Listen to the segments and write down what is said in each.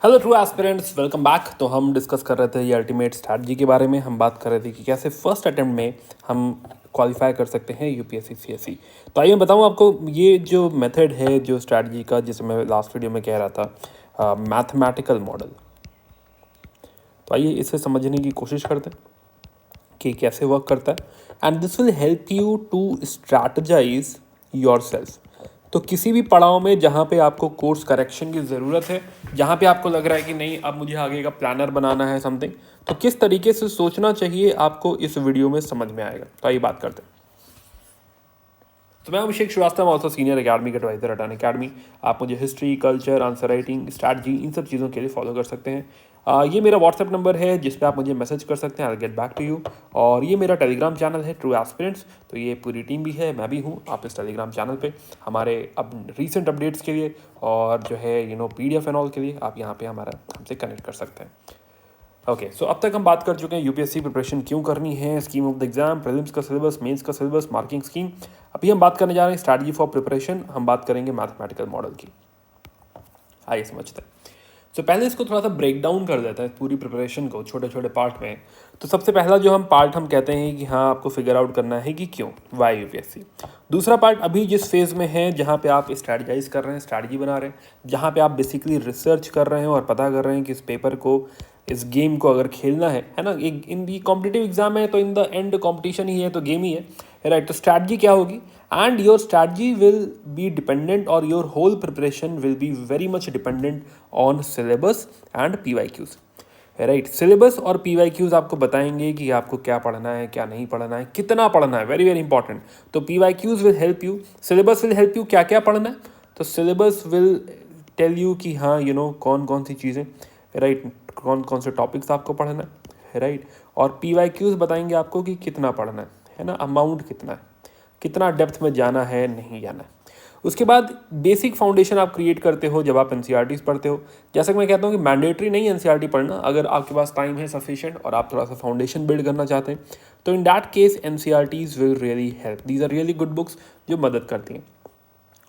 Hello true aspirants, welcome back. तो हम discuss कर रहे थे ये अल्टीमेट स्ट्रैटेजी के बारे में। हम बात कर रहे थे कि कैसे फर्स्ट अटेम्प्ट में हम क्वालिफाई कर सकते हैं यूपीएससी सीएससी। तो आइए मैं बताऊं आपको ये जो मेथड है जो स्ट्रैटेजी का, जिसे मैं लास्ट वीडियो में कह रहा था, मैथमेटिकल मॉडल। तो आइए इसे समझने की कोशिश करते हैं कि कैसे वर्क करता है। And this will help you to strategize yourself. तो किसी भी पड़ाव में जहाँ पे आपको कोर्स करेक्शन की ज़रूरत है, जहाँ पे आपको लग रहा है कि नहीं अब मुझे आगे का प्लानर बनाना है समथिंग, तो किस तरीके से सोचना चाहिए आपको इस वीडियो में समझ में आएगा। तो आइए बात करते हैं। तो मैं Abhishek Srivastava, also senior academic advisor at Unacademy. आप मुझे history, culture, answer writing, strategy, इन सब चीज़ों के लिए फॉलो कर सकते हैं। ये मेरा व्हाट्सएप नंबर है जिस पे आप मुझे मैसेज कर सकते हैं। I get back to you. और ये मेरा टेलीग्राम चैनल है ट्रू एस्पिरेंट्स। तो ये पूरी टीम भी है, मैं भी हूँ। आप इस टेलीग्राम चैनल पे हमारे अब रीसेंट अपडेट्स के लिए और जो है PDF एंड ऑल के लिए आप यहाँ पे हमसे कनेक्ट कर सकते हैं। ओके, सो अब तक हम बात कर चुके हैं यूपीएससी प्रिपरेशन क्यों करनी है, scheme of the exam, prelims का सिलेबस, मेंस का सिलेबस, मार्किंग स्कीम। अभी हम बात करने जा रहे हैं स्ट्रैटेजी फॉर प्रिपरेशन। हम बात करेंगे मैथमेटिकल मॉडल की। आइए समझते हैं। तो पहले इसको थोड़ा सा ब्रेक डाउन कर देता है पूरी प्रिपरेशन को छोटे छोटे पार्ट में। तो सबसे पहला जो हम कहते हैं कि हाँ आपको फिगर आउट करना है कि क्यों, वाई यूपीएससी। दूसरा पार्ट अभी जिस फेज में है जहाँ पे आप स्ट्रैटेजाइज कर रहे हैं, स्ट्रैटेजी बना रहे हैं, जहाँ पे आप बेसिकली रिसर्च कर रहे हैं और पता कर रहे हैं कि इस पेपर को, इस गेम को अगर खेलना है ना, एक इन दी कॉम्पिटिटिव एग्जाम है तो इन द एंड कॉम्पिटिशन ही है, तो गेम ही है, राइट। तो स्ट्रैटेजी क्या होगी, and your strategy will be dependent और your whole preparation will be very much dependent on syllabus and PYQs, right. Syllabus और पीवाईक्यूज आपको बताएंगे कि आपको क्या पढ़ना है, क्या नहीं पढ़ना है, कितना पढ़ना है, वेरी वेरी इंपॉर्टेंट। तो PYQs will help you, syllabus will help you क्या क्या पढ़ना है। तो सिलेबस विल टेल यू कि हाँ कौन कौन सी चीज़ें, राइट, कौन कौन से टॉपिक्स आपको पढ़ना है, राइट। और पीवाईक्यूज बताएंगे आपको कि कितना पढ़ना है ना, अमाउंट कितना है, कितना डेप्थ में जाना है, नहीं जाना है। उसके बाद बेसिक फाउंडेशन आप क्रिएट करते हो जब आप एनसीईआरटीज़ पढ़ते हो। जैसा कि मैं कहता हूँ कि मैंडेटरी नहीं एनसीईआरटी पढ़ना, अगर आपके पास टाइम है सफिशिएंट और आप थोड़ा सा फाउंडेशन बिल्ड करना चाहते हैं तो in that case NCERTs will really help. These are really good books जो मदद करती हैं।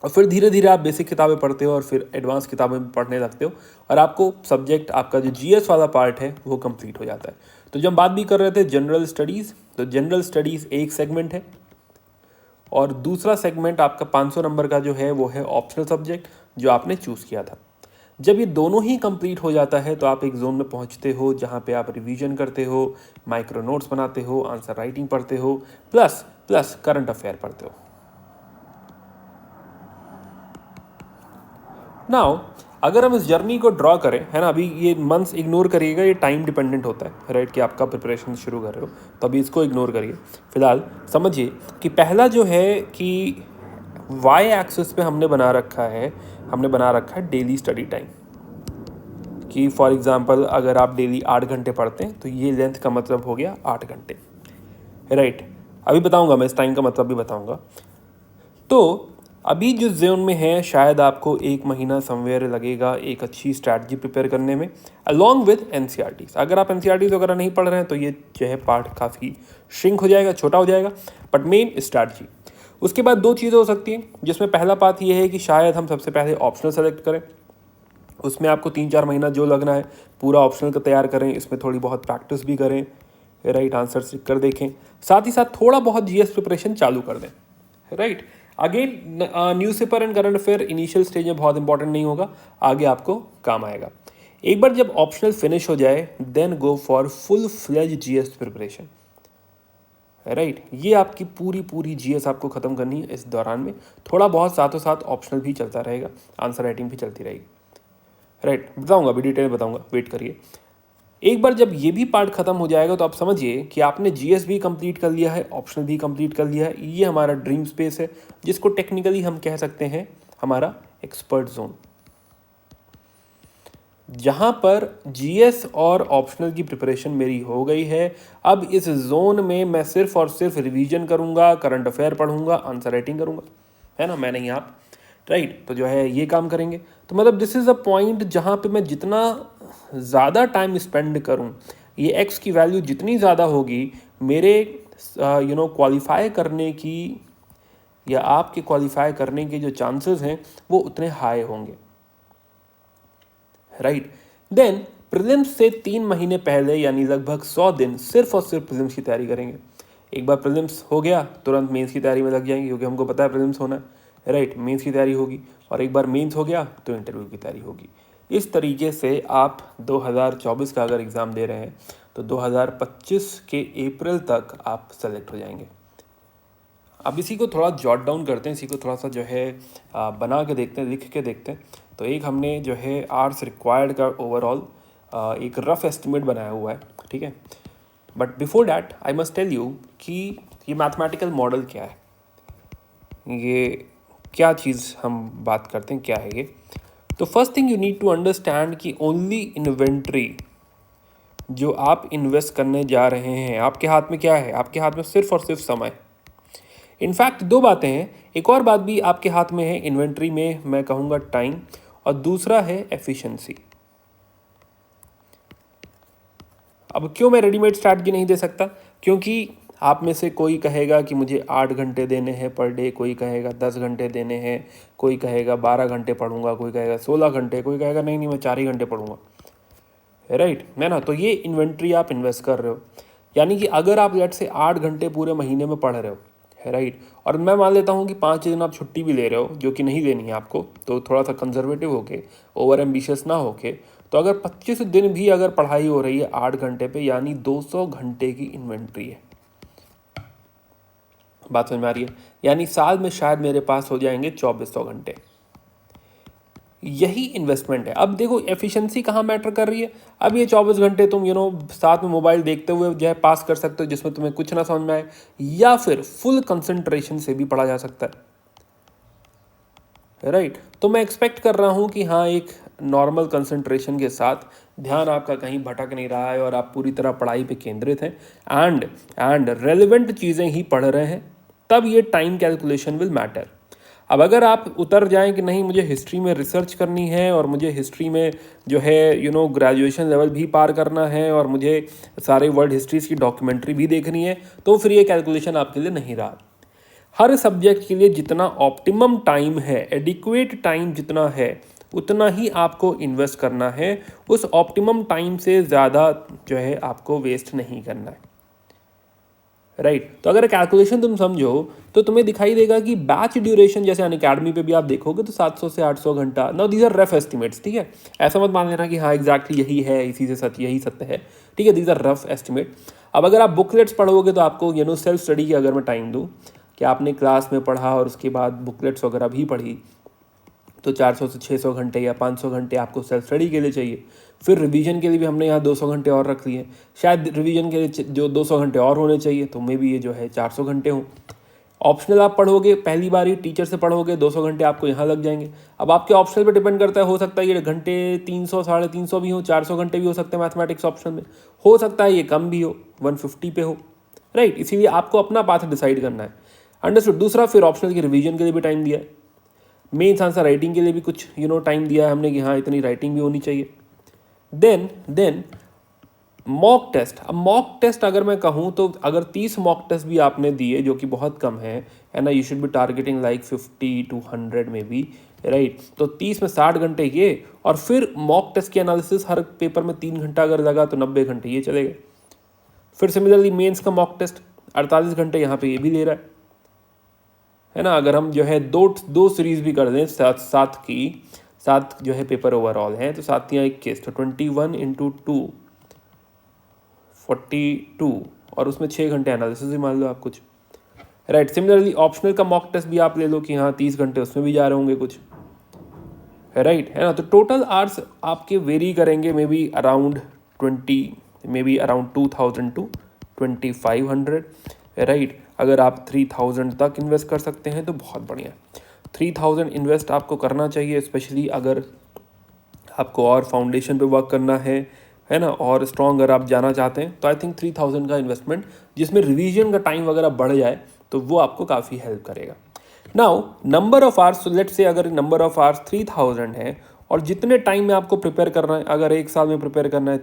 और फिर धीरे धीरे आप बेसिक किताबें पढ़ते हो और फिर एडवांस किताबें पढ़ने लगते हो और आपको सब्जेक्ट, आपका जो जीएस वाला पार्ट है वो कंप्लीट हो जाता है। तो जब हम बात भी कर रहे थे जनरल स्टडीज़, तो जनरल स्टडीज़ एक सेगमेंट है और दूसरा सेगमेंट आपका 500 नंबर का जो है वो है ऑप्शनल सब्जेक्ट जो आपने चूज़ किया था। जब ये दोनों ही कंप्लीट हो जाता है तो आप एक जोन में पहुंचते हो जहां पे आप रिवीजन करते हो, माइक्रो नोट्स बनाते हो, आंसर राइटिंग पढ़ते हो, प्लस प्लस करंट अफेयर पढ़ते हो। नाउ अगर हम इस जर्नी को ड्रॉ करें, है ना, अभी ये मंथ्स इग्नोर करिएगा, ये टाइम डिपेंडेंट होता है, राइट, कि आपका प्रिपरेशन शुरू कर रहे हो, तो अभी इसको इग्नोर करिए। फिलहाल समझिए कि पहला जो है कि वाई एक्सिस पे हमने बना रखा है डेली स्टडी टाइम। कि फॉर एग्जांपल अगर आप डेली 8 घंटे पढ़ते हैं तो ये लेंथ का मतलब हो गया 8 घंटे, राइट। अभी बताऊंगा मैं, इस टाइम का मतलब भी बताऊंगा। तो अभी जो जोन में है शायद आपको 1 महीना समवेयर लगेगा एक अच्छी स्ट्रैटेजी प्रिपेयर करने में, अलॉन्ग विद एनसीईआरटीज। अगर आप एनसीईआरटीज वगैरह नहीं पढ़ रहे हैं तो ये जो है पार्ट काफ़ी श्रिंक हो जाएगा, छोटा हो जाएगा, बट मेन स्ट्रैटेजी। उसके बाद 2 चीज़ें हो सकती हैं, जिसमें पहला पार्ट ये है कि शायद हम सबसे पहले ऑप्शनल सेलेक्ट करें। उसमें आपको 3-4 महीना जो लगना है पूरा ऑप्शनल का तैयार करें, इसमें थोड़ी बहुत प्रैक्टिस भी करें, राइट, आंसर लिख कर देखें, साथ ही साथ थोड़ा बहुत जीएस प्रिपरेशन चालू कर दें, right. Again newspaper and current affair initial stage में बहुत इंपॉर्टेंट नहीं होगा, आगे आपको काम आएगा। एक बार जब ऑप्शनल फिनिश हो जाए then go for full fledge GS preparation, right. ये आपकी पूरी जीएस आपको खत्म करनी है इस दौरान में। थोड़ा बहुत साथों साथ ऑप्शनल भी चलता रहेगा, आंसर राइटिंग भी चलती रहेगी, राइट। बताऊंगा अभी, डिटेल बताऊंगा, वेट करिए। एक बार जब ये भी पार्ट खत्म हो जाएगा तो आप समझिए कि आपने जीएस भी कंप्लीट कर लिया है, ऑप्शनल भी कंप्लीट कर लिया है। ये हमारा ड्रीम स्पेस है जिसको टेक्निकली हम कह सकते हैं हमारा एक्सपर्ट जोन, जहां पर जीएस और ऑप्शनल की प्रिपरेशन मेरी हो गई है। अब इस जोन में मैं सिर्फ और सिर्फ रिवीजन करूंगा, करंट अफेयर पढ़ूंगा, आंसर राइटिंग करूंगा, है ना, मैं नहीं आप, राइट। तो जो है ये काम करेंगे। तो मतलब दिस इज़ अ पॉइंट जहाँ पे मैं जितना ज़्यादा टाइम स्पेंड करूँ, ये एक्स की वैल्यू जितनी ज़्यादा होगी मेरे क्वालिफाई करने की या आपके क्वालिफाई करने के जो चांसेस हैं वो उतने हाई होंगे, राइट। देन प्रीलिम्स से 3 महीने पहले यानी लगभग 100 दिन सिर्फ और सिर्फ प्रीलिम्स की तैयारी करेंगे। एक बार प्रीलिम्स हो गया तुरंत मेंस की तैयारी में लग जाएंगे, क्योंकि हमको पता है प्रीलिम्स होना है, राइट। मेंस की तैयारी होगी, और एक बार मेंस हो गया तो इंटरव्यू की तैयारी होगी। इस तरीके से आप 2024 का अगर एग्ज़ाम दे रहे हैं तो 2025 के अप्रैल तक आप सेलेक्ट हो जाएंगे। अब इसी को थोड़ा जॉट डाउन करते हैं, इसी को थोड़ा सा जो है बना के देखते हैं, लिख के देखते हैं। तो एक हमने जो है आर्ट्स रिक्वायर्ड का ओवरऑल एक रफ एस्टिमेट बनाया हुआ है, ठीक है। But before that I must tell you कि ये मैथमेटिकल मॉडल क्या है, ये क्या चीज़ हम बात करते हैं, क्या है ये। तो first thing you need to understand कि ओनली इन्वेंट्री जो आप इन्वेस्ट करने जा रहे हैं, आपके हाथ में क्या है, आपके हाथ में सिर्फ और सिर्फ समय। इनफैक्ट दो बातें हैं, एक और बात भी आपके हाथ में है इन्वेंट्री में, मैं कहूँगा टाइम, और दूसरा है एफिशिएंसी। अब क्यों मैं रेडीमेड स्ट्रैटेजी नहीं दे सकता, क्योंकि आप में से कोई कहेगा कि मुझे 8 घंटे देने हैं पर डे, कोई कहेगा 10 घंटे देने हैं, कोई कहेगा 12 घंटे पढ़ूंगा, कोई कहेगा 16 घंटे, कोई कहेगा नहीं नहीं मैं 4 ही घंटे पढ़ूंगा, राइट है ना। तो ये इन्वेंट्री आप इन्वेस्ट कर रहे हो, यानी कि अगर आप लेट से 8 घंटे पूरे महीने में पढ़ रहे हो, है राइट, और मैं मान लेता हूँ कि 5 दिन आप छुट्टी भी ले रहे हो जो कि नहीं लेनी है आपको, तो थोड़ा सा कंजर्वेटिव होके, ओवर एम्बिशियस ना होके, तो अगर 25 दिन भी अगर पढ़ाई हो रही है 8 घंटे पे, यानी 200 घंटे की इन्वेंट्री है। बात समझ में आ रही है, यानी साल में शायद मेरे पास हो जाएंगे 2400 घंटे। यही इन्वेस्टमेंट है। अब देखो एफिशिएंसी कहाँ मैटर कर रही है। अब ये 24 घंटे तुम साथ में मोबाइल देखते हुए जो है पास कर सकते हो, जिसमें तुम्हें कुछ ना समझ में आए, या फिर फुल कंसंट्रेशन से भी पढ़ा जा सकता है, राइट। तो मैं एक्सपेक्ट कर रहा हूँ कि हाँ, एक नॉर्मल कंसंट्रेशन के साथ ध्यान आपका कहीं भटक नहीं रहा है और आप पूरी तरह पढ़ाई पे केंद्रित हैं एंड रेलिवेंट चीज़ें ही पढ़ रहे हैं, तब ये टाइम कैलकुलेशन विल मैटर। अब अगर आप उतर जाएं कि नहीं मुझे हिस्ट्री में रिसर्च करनी है और मुझे हिस्ट्री में जो है ग्रेजुएशन लेवल भी पार करना है और मुझे सारे वर्ल्ड हिस्ट्रीज़ की डॉक्यूमेंट्री भी देखनी है, तो फिर ये कैलकुलेशन आपके लिए नहीं रहा। हर सब्जेक्ट के लिए जितना ऑप्टिमम टाइम है, एडिक्वेट टाइम जितना है, उतना ही आपको इन्वेस्ट करना है। उस ऑप्टिमम टाइम से ज़्यादा जो है आपको वेस्ट नहीं करना है, राइट। तो अगर कैलकुलेशन तुम समझो तो तुम्हें दिखाई देगा कि बैच ड्यूरेशन जैसे अनअकैडमी पे भी आप देखोगे तो 700 से 800 घंटा। Now these are rough estimates, ठीक है, ऐसा मत मान लेना कि हाँ एग्जैक्टली यही है, इसी से सत्य यही सत्य है, ठीक है, दीज आर रफ एस्टिमेट। अब अगर आप बुकलेट्स पढ़ोगे तो आपको सेल्फ स्टडी की अगर मैं टाइम दूँ कि आपने क्लास में पढ़ा और उसके बाद बुकलेट्स वगैरह भी पढ़ी, तो 400 से 600 घंटे या 500 घंटे आपको सेल्फ स्टडी के लिए चाहिए। फिर रिवीजन के लिए भी हमने यहाँ 200 घंटे और रख लिए, शायद रिवीजन के लिए जो 200 घंटे और होने चाहिए, तो मे भी ये जो है 400 घंटे हों। ऑप्शनल आप पढ़ोगे, पहली बार ही टीचर से पढ़ोगे, 200 घंटे आपको यहाँ लग जाएंगे। अब आपके ऑप्शनल पे डिपेंड करता है, हो सकता है ये घंटे 300 350 भी हो, 400 घंटे भी हो सकते हैं मैथमेटिक्स ऑप्शन में, हो सकता है ये कम भी हो, 150 पे हो, राइट। इसीलिए आपको अपना पाथ डिसाइड करना है, अंडरस्टूड। दूसरा, फिर ऑप्शनल की रिवीजन के लिए भी टाइम दिया है, मेन्स आंसर राइटिंग के लिए भी कुछ टाइम दिया है हमने कि हाँ इतनी राइटिंग भी होनी चाहिए। Then mock test. अब मॉक टेस्ट अगर मैं कहूँ तो अगर 30 मॉक टेस्ट भी आपने दिए, जो कि बहुत कम है ना, you should B targeting like 50 to 100 में भी, राइट। तो 30 में 60 घंटे ये, और फिर मॉक टेस्ट की एनालिसिस हर पेपर में 3 घंटा अगर लगा तो 90 घंटे ये चले गए। फिर सिमिलरली मेंस का मॉक टेस्ट 48 घंटे यहाँ पे ये भी ले रहा है ना। अगर हम जो है दो सीरीज भी कर दें, सात जो है पेपर ओवरऑल हैं, तो 7 या 21, तो 21 × 2 42, और उसमें 6 घंटे एनालिसिस भी मान लो आप कुछ, राइट। सिमिलरली ऑप्शनल का मॉक टेस्ट भी आप ले लो कि हाँ 30 घंटे उसमें भी जा रहे होंगे कुछ, राइट, है ना। तो टोटल आवर्स आपके वेरी करेंगे, may be around 2000 to 2500, right. अगर आप 3000 तक इन्वेस्ट कर सकते हैं तो बहुत बढ़िया। 3000 इन्वेस्ट आपको करना चाहिए, स्पेशली अगर आपको और फाउंडेशन पे वर्क करना है ना, और स्ट्रॉन्ग अगर आप जाना चाहते हैं, तो आई थिंक 3000 का इन्वेस्टमेंट जिसमें रिवीजन का टाइम वगैरह बढ़ जाए तो वो आपको काफ़ी हेल्प करेगा। Now number of hours, let's say अगर नंबर ऑफ आवर्स 3000 है और जितने टाइम में आपको प्रिपेयर करना है, अगर एक साल में प्रिपेयर करना है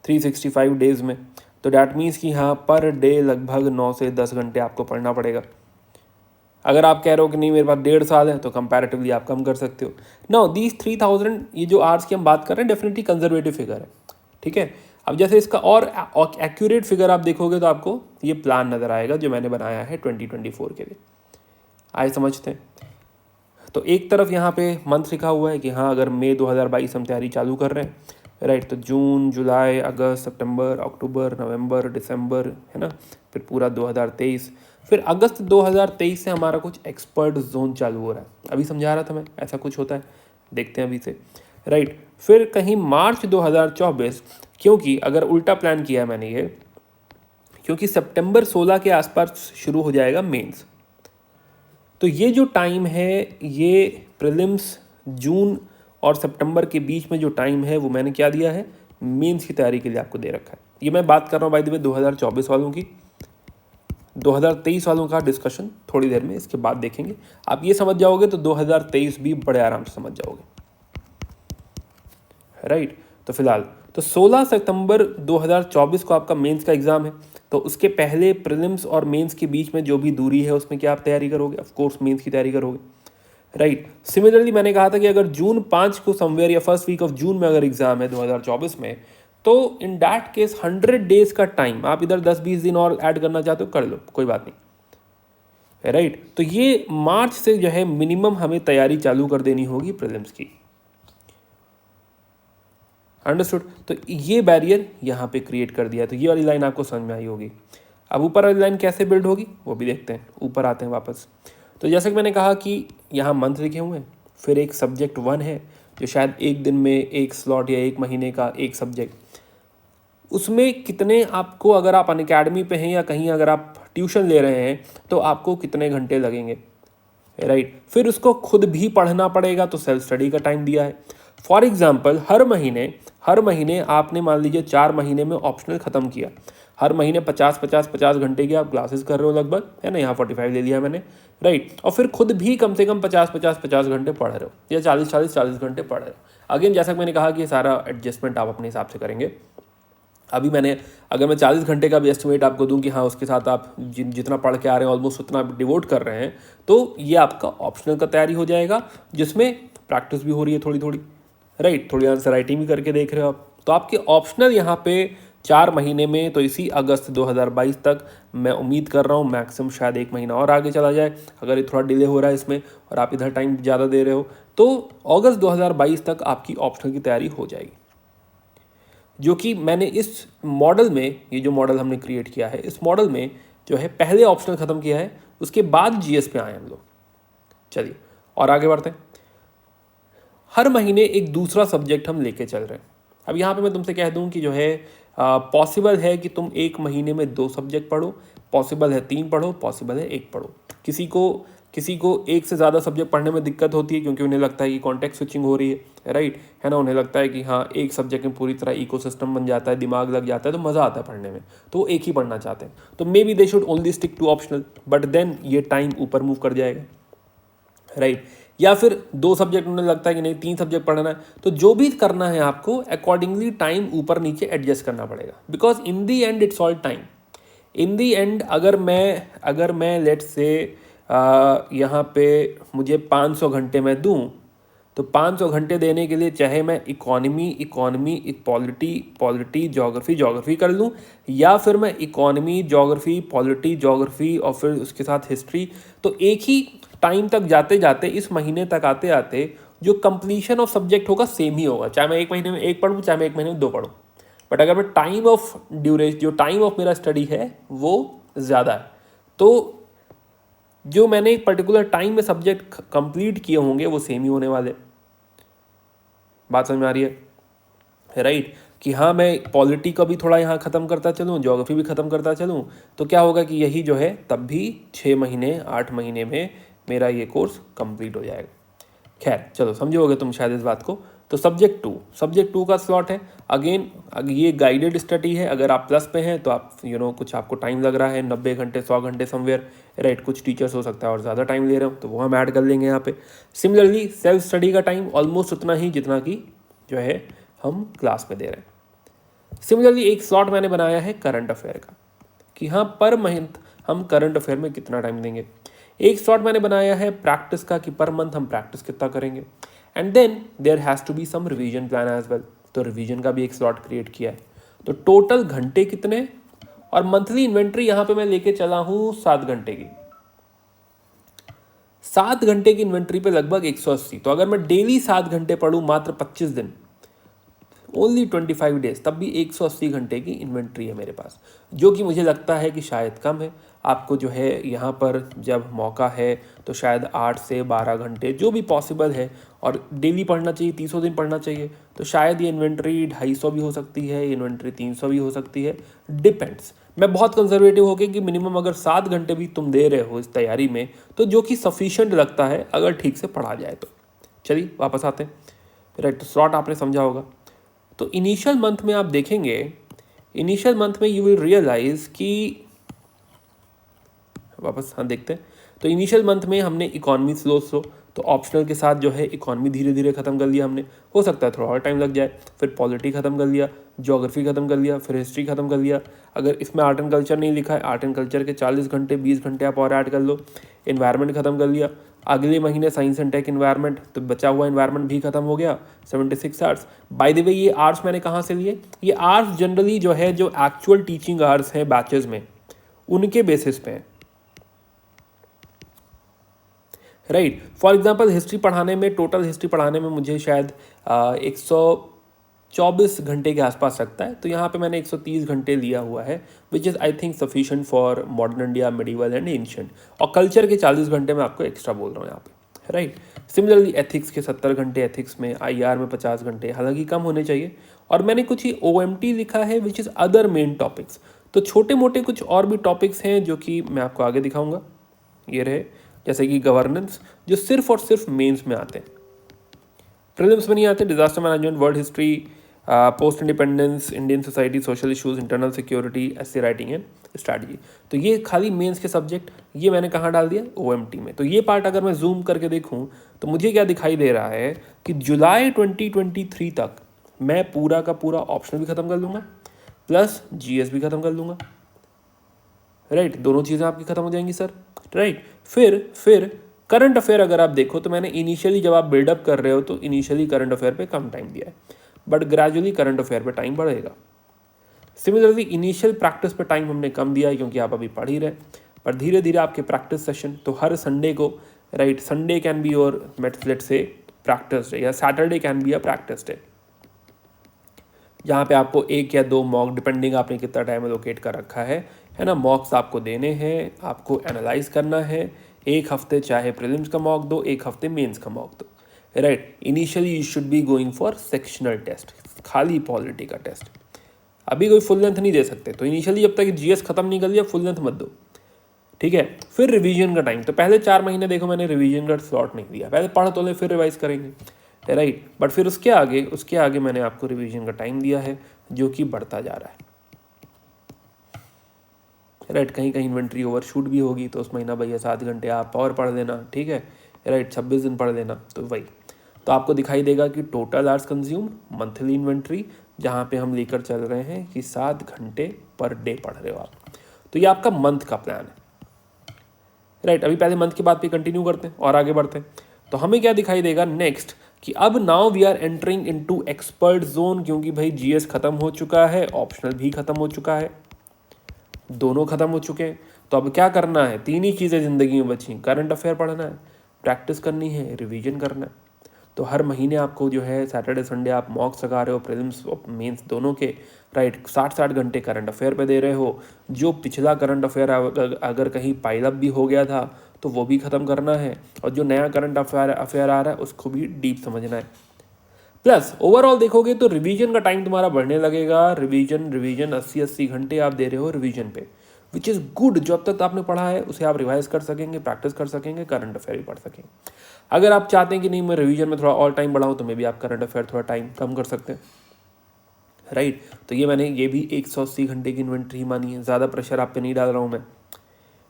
365 डेज में, तो डैट मीन्स कि हाँ पर डे लगभग 9 से 10 घंटे आपको पढ़ना पड़ेगा। अगर आप कह रहे हो कि नहीं मेरे पास 1.5 साल है तो कंपैरेटिवली आप कम कर सकते हो। नाउ दीज 3000 ये जो आवर्स की हम बात कर रहे हैं डेफिनेटली कंजर्वेटिव फिगर है, ठीक है। अब जैसे इसका और एक्यूरेट फिगर आप देखोगे तो आपको ये प्लान नज़र आएगा जो मैंने बनाया है 2024 के लिए। आए समझते हैं। तो एक तरफ यहाँ पे मंथ लिखा हुआ है कि हाँ अगर मई 2022 हम तैयारी चालू कर रहे हैं, राइट, तो जून, जुलाई, अगस्त, सितंबर, अक्टूबर, नवंबर, दिसंबर, है ना, फिर पूरा 2023, फिर अगस्त 2023 से हमारा कुछ एक्सपर्ट जोन चालू हो रहा है। अभी समझा रहा था मैं, ऐसा कुछ होता है, देखते हैं अभी से, राइट। फिर कहीं मार्च 2024, क्योंकि अगर उल्टा प्लान किया है मैंने ये, क्योंकि सितंबर 16 के आसपास शुरू हो जाएगा मेंस, तो ये जो टाइम है ये प्रीलिम्स जून और सितंबर के बीच में जो टाइम है वो मैंने क्या दिया है, मेंस की तैयारी के लिए आपको दे रखा है। ये मैं बात कर रहा हूँ बाय द वे 2024 वालों की, 2023 वालों का डिस्कशन थोड़ी देर में इसके बाद देखेंगे। आप ये समझ जाओगे तो 2023 भी बड़े आराम से समझ जाओगे, राइट। तो फिलहाल तो 16 सितंबर 2024 को आपका मेंस का एग्जाम है, तो उसके पहले प्रीलिम्स और मेंस के बीच में जो भी दूरी है उसमें क्या आप तैयारी करोगे, ऑफ कोर्स मेंस की तैयारी करोगे, राइट। सिमिलरली मैंने कहा था कि अगर जून 5 को समवेयर या फर्स्ट वीक ऑफ जून में अगर एग्जाम है 2024 में, तो इन दैट केस 100 डेज का टाइम आप इधर 10-20 दिन और ऐड करना चाहते हो कर लो, कोई बात नहीं, राइट। तो ये मार्च से जो है मिनिमम हमें तैयारी चालू कर देनी होगी प्रीलिम्स की, अंडरस्टूड। तो ये बैरियर यहाँ पे क्रिएट कर दिया, तो ये वाली लाइन आपको समझ में आई होगी। अब ऊपर वाली लाइन कैसे बिल्ड होगी वो भी देखते हैं, ऊपर आते हैं वापस। तो जैसे कि मैंने कहा कि यहाँ मंथ लिखे हुए हैं, फिर एक सब्जेक्ट 1 है जो शायद एक दिन में एक स्लॉट या एक महीने का एक सब्जेक्ट, उसमें कितने आपको, अगर आप अनअकैडमी पे हैं या कहीं अगर आप ट्यूशन ले रहे हैं तो आपको कितने घंटे लगेंगे, राइट। फिर उसको खुद भी पढ़ना पड़ेगा, तो सेल्फ स्टडी का टाइम दिया है। फॉर एग्जाम्पल हर महीने आपने मान लीजिए 4 महीने में ऑप्शनल ख़त्म किया, हर महीने 50 घंटे की आप क्लासेस कर रहे हो लगभग, है ना, यहाँ 45 ले लिया मैंने, राइट। और फिर खुद भी कम से कम 50 घंटे पढ़ रहे हो या 40 घंटे पढ़ रहे हो। अगेन जैसा कि मैंने कहा कि ये सारा एडजस्टमेंट आप अपने हिसाब से करेंगे। अभी मैंने, अगर मैं 40 घंटे का भी एस्टिमेट आपको दूं कि हाँ उसके साथ आप जितना पढ़ के आ रहे हैं ऑलमोस्ट उतना डिवोट कर रहे हैं, तो ये आपका ऑप्शनल का तैयारी हो जाएगा, जिसमें प्रैक्टिस भी हो रही है थोड़ी थोड़ी, राइट, थोड़ी आंसर राइटिंग भी करके देख रहे हो आप। तो आपके ऑप्शनल यहाँ पे 4 महीने में, तो इसी अगस्त 2022 तक मैं उम्मीद कर रहा हूँ, मैक्सिमम शायद 1 महीना और आगे चला जाए अगर ये थोड़ा डिले हो रहा है इसमें और आप इधर टाइम ज़्यादा दे रहे हो, तो अगस्त 2022 तक आपकी ऑप्शनल की तैयारी हो जाएगी। जो कि मैंने इस मॉडल में, ये जो मॉडल हमने क्रिएट किया है, इस मॉडल में जो है पहले ऑप्शनल ख़त्म किया है, उसके बाद जीएस पे आए हम लोग। चलिए और आगे बढ़ते हैं। हर महीने एक दूसरा सब्जेक्ट हम लेके चल रहे हैं। अब यहाँ पे मैं तुमसे कह दूँ कि जो है पॉसिबल है कि तुम एक महीने में 2 सब्जेक्ट पढ़ो, पॉसिबल है 3 पढ़ो, पॉसिबल है 1 पढ़ो। किसी को एक से ज़्यादा सब्जेक्ट पढ़ने में दिक्कत होती है क्योंकि उन्हें लगता है कि कॉन्टेक्स्ट स्विचिंग हो रही है, राइट, है ना, उन्हें लगता है कि हाँ एक सब्जेक्ट में पूरी तरह इकोसिस्टम बन जाता है, दिमाग लग जाता है, तो मज़ा आता है पढ़ने में, तो वो एक ही पढ़ना चाहते हैं। तो maybe they should only stick to optional, but then ये टाइम ऊपर मूव कर जाएगा, राइट। या फिर 2 सब्जेक्ट उन्हें लगता है कि नहीं 3 सब्जेक्ट पढ़ना है, तो जो भी करना है आपको अकॉर्डिंगली टाइम ऊपर नीचे एडजस्ट करना पड़ेगा, because in the and it's all time. In the and अगर मैं लेट्स से यहाँ पे मुझे 500 घंटे मैं दूँ, तो 500 घंटे देने के लिए चाहे मैं इकोनॉमी पॉलिटी ज्योग्राफी कर लूँ, या फिर मैं इकोनॉमी ज्योग्राफी पॉलिटी ज्योग्राफी और फिर उसके साथ हिस्ट्री, तो एक ही टाइम तक जाते जाते इस महीने तक आते आते जो कंप्लीशन ऑफ सब्जेक्ट होगा सेम ही होगा, चाहे मैं एक महीने में 1 पढ़ूँ, चाहे मैं 1 महीने में 2 पढ़ूँ। बट अगर मैं टाइम ऑफ ड्यूरेशन, जो टाइम ऑफ मेरा स्टडी है वो ज़्यादा है, तो जो मैंने एक पर्टिकुलर टाइम में सब्जेक्ट कंप्लीट किए होंगे वो सेम ही होने वाले। बात समझ में आ रही है, राइट, कि हाँ मैं पॉलिटी का भी थोड़ा यहाँ ख़त्म करता चलूँ, ज्योग्राफी भी ख़त्म करता चलूँ, तो क्या होगा कि यही जो है तब भी 6 महीने 8 महीने में मेरा ये कोर्स कंप्लीट हो जाएगा। खैर चलो समझोगे तुम शायद इस बात को। तो सब्जेक्ट टू का स्लॉट है। अगेन ये गाइडेड स्टडी है, अगर आप प्लस पे हैं तो आप कुछ आपको टाइम लग रहा है 90 घंटे 100 घंटे समवेयर, राइट, कुछ टीचर्स हो सकता है और ज़्यादा टाइम ले रहे हो तो वो हम ऐड कर लेंगे यहाँ पे। सिमिलरली सेल्फ स्टडी का टाइम ऑलमोस्ट उतना ही जितना कि जो है हम क्लास में दे रहे हैं। सिमिलरली एक स्लॉट मैंने बनाया है करंट अफेयर का, कि हाँ पर मंथ हम करंट अफेयर में कितना टाइम देंगे। एक स्लॉट मैंने बनाया है प्रैक्टिस का कि पर मंथ हम प्रैक्टिस कितना करेंगे, and then there has to be some revision plan as well. तो रिवीजन का भी एक स्लॉट क्रिएट किया है। तो टोटल घंटे कितने, और मंथली इन्वेंट्री यहाँ पे मैं लेके चला हूँ 7 घंटे की। 7 घंटे की इन्वेंट्री पे लगभग 180। तो अगर मैं डेली 7 घंटे पढ़ूँ मात्र 25 दिन, ओनली 25 डेज, तब भी 180 घंटे की इन्वेंट्री है मेरे पास, जो कि मुझे लगता है कि शायद कम है। आपको जो है यहाँ पर जब मौका है तो शायद 8 से 12 घंटे जो भी पॉसिबल है, और डेली पढ़ना चाहिए, 300 दिन पढ़ना चाहिए, तो शायद ये इन्वेंट्री 250 भी हो सकती है, इन्वेंट्री 300 भी हो सकती है, डिपेंड्स। मैं बहुत कंजर्वेटिव होकर कि मिनिमम अगर 7 घंटे भी तुम दे रहे हो इस तैयारी में, तो जो कि सफिशिएंट लगता है अगर ठीक से पढ़ा जाए तो। चलिए वापस आते हैं। राइट, तो स्लॉट आपने समझा होगा। तो इनिशियल मंथ में आप देखेंगे, इनिशियल मंथ में यू विल रियलाइज कि, वापस हाँ देखते हैं, तो इनिशियल मंथ में हमने इकॉनमी स्लो, तो ऑप्शनल के साथ जो है इकॉनमी धीरे धीरे ख़त्म कर लिया हमने। हो सकता है थोड़ा और टाइम लग जाए। फिर पॉलिटी ख़त्म कर लिया, ज्योग्राफी ख़त्म कर लिया, फिर हिस्ट्री ख़त्म कर लिया। अगर इसमें आर्ट एंड कल्चर नहीं लिखा है, आर्ट एंड कल्चर के 40 घंटे 20 घंटे आप और ऐड कर लो। इन्वायरमेंट ख़त्म कर लिया। अगले महीने साइंस एंड टेक इन्वायरमेंट, तो बचा हुआ इन्वायरमेंट भी खत्म हो गया, 76 आवर्स। बाय द वे ये आवर्स मैंने कहाँ से लिए, ये आवर्स जनरली जो है जो एक्चुअल टीचिंग आवर्स हैं बैचेस में, उनके बेसिस पे हैं। राइट, फॉर एग्जाम्पल हिस्ट्री पढ़ाने में, टोटल हिस्ट्री पढ़ाने में मुझे शायद 124 घंटे के आसपास लगता है, तो यहाँ पे मैंने 130 घंटे लिया हुआ है, which is I think sufficient for modern India, medieval and ancient. और कल्चर के 40 घंटे मैं आपको एक्स्ट्रा बोल रहा हूँ यहाँ पे। राइट, सिमिलरली एथिक्स के 70 घंटे एथिक्स में, IR में 50 घंटे, हालांकि कम होने चाहिए। और मैंने कुछ ही OMT लिखा है which is other main topics. तो छोटे मोटे कुछ और भी टॉपिक्स हैं जो कि मैं आपको आगे दिखाऊंगा। ये रहे, जैसे कि गवर्नेंस, जो सिर्फ और सिर्फ मेंस में आते हैं, प्रीलिम्स में नहीं आते। Disaster management, world history, post independence, Indian society, social issues, internal security, essay writing and strategy. तो ये खाली मेंस के सब्जेक्ट, ये मैंने कहाँ डाल दिया, OMT में। तो ये पार्ट अगर मैं जूम करके देखूँ तो मुझे क्या दिखाई दे रहा है कि जुलाई 2023 तक मैं पूरा का पूरा ऑप्शनल भी खत्म कर लूँगा, प्लस GS भी खत्म कर लूँगा। राइट, दोनों चीज़ें आपकी खत्म हो जाएंगी सर। राइट, फिर करंट अफेयर अगर आप देखो तो मैंने इनिशियली जब आप बिल्डअप कर रहे हो तो इनिशियली करंट अफेयर पे कम टाइम दिया है, बट ग्रेजुअली करंट अफेयर पे टाइम बढ़ेगा। सिमिलरली इनिशियल प्रैक्टिस पे टाइम हमने कम दिया है क्योंकि आप अभी पढ़ ही रहे, पर धीरे धीरे आपके प्रैक्टिस सेशन, तो हर संडे को, right, Sunday can be your let's say practice day, या Saturday can be a practice day, जहाँ पे आपको 1 या 2 मॉक, डिपेंडिंग आपने कितना टाइम एलोकेट कर रखा है ना, मॉक्स आपको देने हैं, आपको एनालाइज करना है। 1 हफ्ते चाहे प्रीलिम्स का मॉक दो, 1 हफ्ते मेंस का मॉक दो। Right, initially you should be going for sectional test, खाली पॉलिटी का टेस्ट। अभी कोई फुल लेंथ नहीं दे सकते, तो इनिशियली जब तक GS खत्म नहीं कर लिया फुल लेंथ मत दो, ठीक है। फिर रिवीजन का टाइम, तो पहले 4 महीने देखो मैंने रिवीजन का स्लॉट नहीं दिया, पहले पढ़ तो ले फिर रिवाइज करेंगे, राइट। बट फिर उसके आगे मैंने आपको रिवीजन का टाइम दिया है जो कि बढ़ता जा रहा है। राइट, कहीं कहीं इन्वेंट्री ओवरशूट भी होगी तो उस महीना भैया 7 घंटे आप और पढ़ लेना, ठीक है। राइट, 26 दिन पढ़ लेना, तो वही। तो आपको दिखाई देगा कि total hours consume, monthly inventory, जहाँ पे हम लेकर चल रहे हैं कि 7 घंटे पर डे पढ़ रहे हो आप। तो ये आपका मंथ का प्लान है। राइट, अभी पहले मंथ की बात पे कंटिन्यू करते हैं और आगे बढ़ते हैं। तो हमें क्या दिखाई देगा नेक्स्ट, कि अब now we are entering into expert zone, क्योंकि भाई GS खत्म हो चुका है, ऑप्शनल भी खत्म हो चुका है, दोनों खत्म हो चुके हैं। तो अब क्या करना है, 3 ही चीज़ें ज़िंदगी में बची, करंट अफेयर पढ़ना है, प्रैक्टिस करनी है, रिवीजन करना है। तो हर महीने आपको जो है सैटरडे संडे आप मॉक्स लगा रहे हो, प्रीलिम्स मेंस दोनों के, राइट, 60 घंटे करंट अफेयर पे दे रहे हो। जो पिछला करंट अफेयर अगर कहीं पाइल अप भी हो गया था तो वो भी ख़त्म करना है, और जो नया करंट अफेयर आ रहा है उसको भी डीप समझना है। प्लस ओवरऑल देखोगे तो रिवीजन का टाइम तुम्हारा बढ़ने लगेगा। रिवीजन 80 घंटे आप दे रहे हो रिवीजन पे, विच इज़ गुड। जो अब तक आपने पढ़ा है उसे आप रिवाइज कर सकेंगे, प्रैक्टिस कर सकेंगे, करंट अफेयर भी पढ़ सकेंगे। अगर आप चाहते हैं कि नहीं मैं रिवीजन में थोड़ा और टाइम बढ़ाऊँ, तो मे भी आप करंट अफेयर थोड़ा टाइम कम कर सकते हैं, राइट। तो ये मैंने ये भी 180 घंटे की इन्वेंट्री मानी है, ज़्यादा प्रेशर आप पे नहीं डाल रहा हूँ मैं।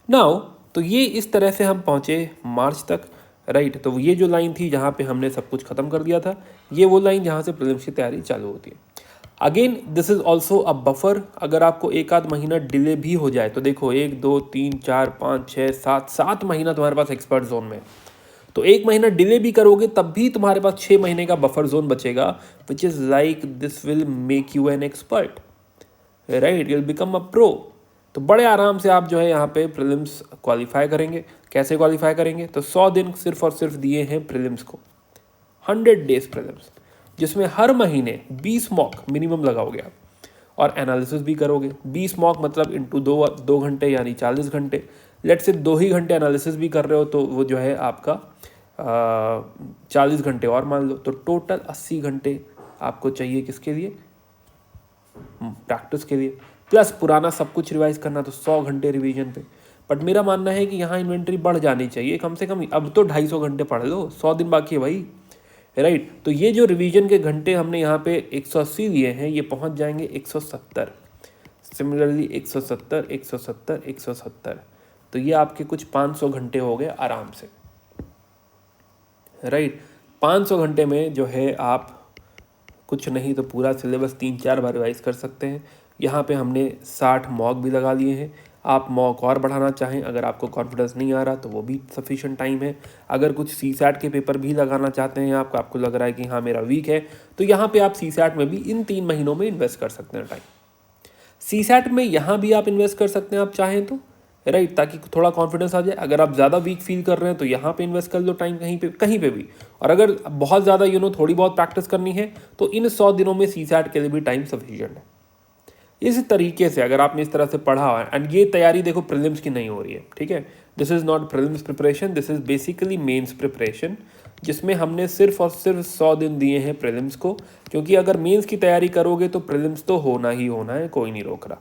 नाउ तो ये इस तरह से हम पहुँचे मार्च तक, राइट। तो ये जो लाइन थी जहाँ पे हमने सब कुछ ख़त्म कर दिया था, ये वो लाइन जहाँ से प्रीलिम्स की तैयारी चालू होती है। Again this is also a buffer. अगर आपको एक आध महीना डिले भी हो जाए तो देखो 1 2 3 4 5 6 7 7 महीना तुम्हारे पास एक्सपर्ट जोन में, तो एक महीना डिले भी करोगे तब भी तुम्हारे पास 6 महीने का बफर जोन बचेगा, which is like this will make you an expert, right, you will become a pro. तो बड़े आराम से आप जो है यहाँ पे प्रीलिम्स क्वालिफाई करेंगे। कैसे क्वालिफाई करेंगे? तो 100 दिन सिर्फ और सिर्फ दिए हैं प्रीलिम्स को, 100 डेज प्रीलिम्स, जिसमें हर महीने 20 मॉक मिनिमम लगाओगे आप और एनालिसिस भी करोगे। 20 मॉक मतलब इंटू 2 घंटे यानी 40 घंटे। लेट से 2 ही घंटे एनालिसिस भी कर रहे हो तो वो जो है आपका 40 घंटे और मान लो, तो टोटल 80 घंटे आपको चाहिए किसके लिए? प्रैक्टिस के लिए, प्लस पुराना सब कुछ रिवाइज करना, तो 100 घंटे रिवीजन पे। बट मेरा मानना है कि यहाँ इन्वेंट्री बढ़ जानी चाहिए कम से कम। अब तो 250 घंटे पढ़ लो, 100 दिन बाकी है भाई, राइट। तो ये जो रिवीजन के घंटे हमने यहाँ पे 180 लिए हैं, ये पहुँच जाएंगे 170। सिमिलरली 170 170 170, तो ये आपके कुछ 500 घंटे हो गए आराम से, राइट। 500 घंटे में जो है आप कुछ नहीं तो पूरा सिलेबस 3-4 बार रिवाइज कर सकते हैं। यहाँ पे हमने 60 मॉक भी लगा लिए हैं। आप मॉक और बढ़ाना चाहें, अगर आपको कॉन्फिडेंस नहीं आ रहा तो वो भी सफिशिएंट टाइम है। अगर कुछ सीसैट के पेपर भी लगाना चाहते हैं आपको लग रहा है कि हाँ मेरा वीक है, तो यहाँ पे आप सीसैट में भी इन 3 महीनों में इन्वेस्ट कर सकते हैं टाइम। सीसैट में यहाँ भी आप इन्वेस्ट कर सकते हैं आप चाहें तो, राइट, ताकि थोड़ा कॉन्फिडेंस आ जाए। अगर आप ज़्यादा वीक फील कर रहे हैं तो यहाँ पे इन्वेस्ट कर लो टाइम, कहीं पे भी। और अगर बहुत ज़्यादा थोड़ी बहुत प्रैक्टिस करनी है तो इन 100 दिनों में सीसैट के लिए भी टाइम सफिशिएंट है। इस तरीके से अगर आपने इस तरह से पढ़ा है, एंड ये तैयारी देखो प्रीलिम्स की नहीं हो रही है, ठीक है, this is not prelims preparation, this is basically mains preparation, जिसमें हमने सिर्फ और सिर्फ 100 दिन दिए हैं प्रीलिम्स को। क्योंकि अगर मेंस की तैयारी करोगे तो प्रीलिम्स तो होना ही होना है, कोई नहीं रोक रहा।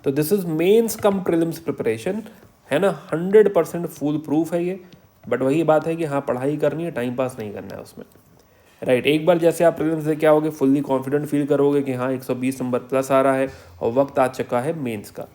तो this is mains cum prelims preparation, है ना, 100% फुल प्रूफ है ये। बट वही बात है कि हाँ पढ़ाई करनी है, टाइम पास नहीं करना है उसमें, राइट। एक बार जैसे आप प्रीलिम्स से क्या होगे, फुल्ली कॉन्फिडेंट फील करोगे कि हाँ 120 नंबर प्लस आ रहा है और वक्त आ चुका है मेंस का।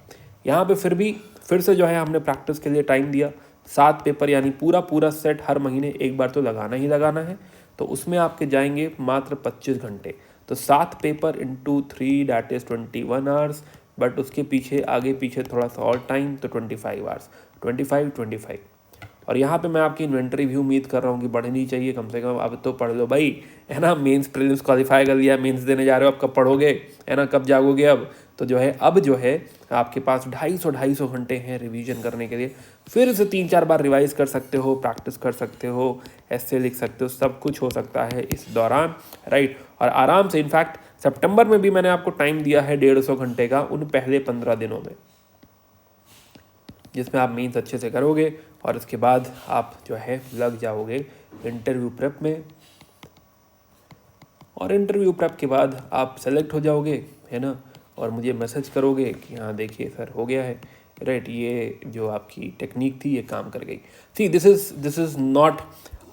यहाँ पे फिर से जो है हमने प्रैक्टिस के लिए टाइम दिया। 7 पेपर यानी पूरा सेट हर महीने एक बार तो लगाना ही लगाना है, तो उसमें आपके जाएंगे मात्र 25 घंटे। तो 7 paper into 3 that is 21 hours, but उसके पीछे आगे पीछे थोड़ा सा और टाइम, तो 25 आवर्स, 25। और यहाँ पे मैं आपकी इन्वेंट्री भी उम्मीद कर रहा हूँ कि बढ़नी चाहिए कम से कम। अब तो पढ़ लो भाई, है ना, मेंस प्रीलिम्स क्वालिफाई कर लिया, मेंस देने जा रहे हो, अब कब पढ़ोगे, है ना, कब जागोगे अब? तो जो है अब जो है आपके पास 250 घंटे हैं रिवीजन करने के लिए। फिर से 3-4 बार रिवाइज कर सकते हो, प्रैक्टिस कर सकते हो, ऐसे लिख सकते हो, सब कुछ हो सकता है इस दौरान, राइट। और आराम से, इनफैक्ट सितंबर में भी मैंने आपको टाइम दिया है 150 घंटे का उन पहले 15 दिनों में, जिसमें आप मेंस अच्छे से करोगे और उसके बाद आप जो है लग जाओगे इंटरव्यू प्रेप में। और इंटरव्यू प्रेप के बाद आप सेलेक्ट हो जाओगे, है ना, और मुझे मैसेज करोगे कि हाँ देखिए सर हो गया है, राइट, ये जो आपकी टेक्निक थी ये काम कर गई। सी दिस इज़ नॉट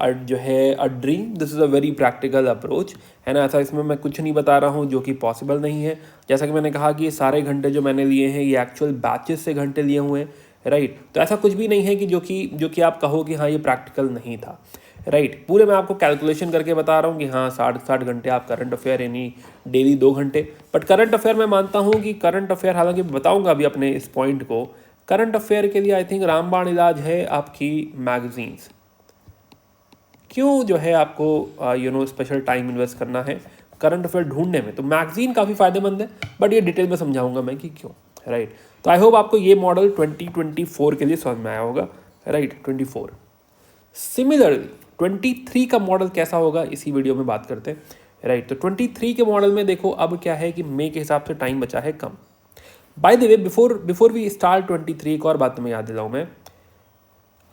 जो है a dream, this is a very practical approach, है ना। ऐसा इसमें मैं कुछ नहीं बता रहा हूँ जो कि पॉसिबल नहीं है। जैसा कि मैंने कहा कि ये सारे घंटे जो मैंने लिए हैं ये एक्चुअल बैचेस से घंटे लिए हुए हैं, राइट। तो ऐसा कुछ भी नहीं है कि जो कि आप कहो कि हाँ ये प्रैक्टिकल नहीं था, राइट। पूरे मैं आपको कैलकुलेशन करके बता रहा हूँ कि हाँ 60 घंटे आप करंट अफेयर यानी डेली 2 घंटे। बट करंट अफेयर मैं मानता हूँ कि करंट अफेयर, हालांकि बताऊँगा अभी अपने इस पॉइंट को, करंट अफेयर के लिए आई थिंक रामबाण इलाज है आपकी मैगजीन्स। क्यों जो है आपको स्पेशल टाइम इन्वेस्ट करना है करंट अफेयर ढूंढने में, तो मैगजीन काफ़ी फायदेमंद है, बट ये डिटेल में समझाऊंगा मैं कि क्यों, राइट। तो आई होप आपको ये मॉडल 2024 के लिए समझ में आया होगा, राइट, 24। सिमिलरली 23 का मॉडल कैसा होगा इसी वीडियो में बात करते हैं, राइट। तो 23 के मॉडल में देखो अब क्या है कि मई के हिसाब से टाइम बचा है कम। By the way, before we start 23, एक और बात तुम्हें याद दिलाऊं मैं,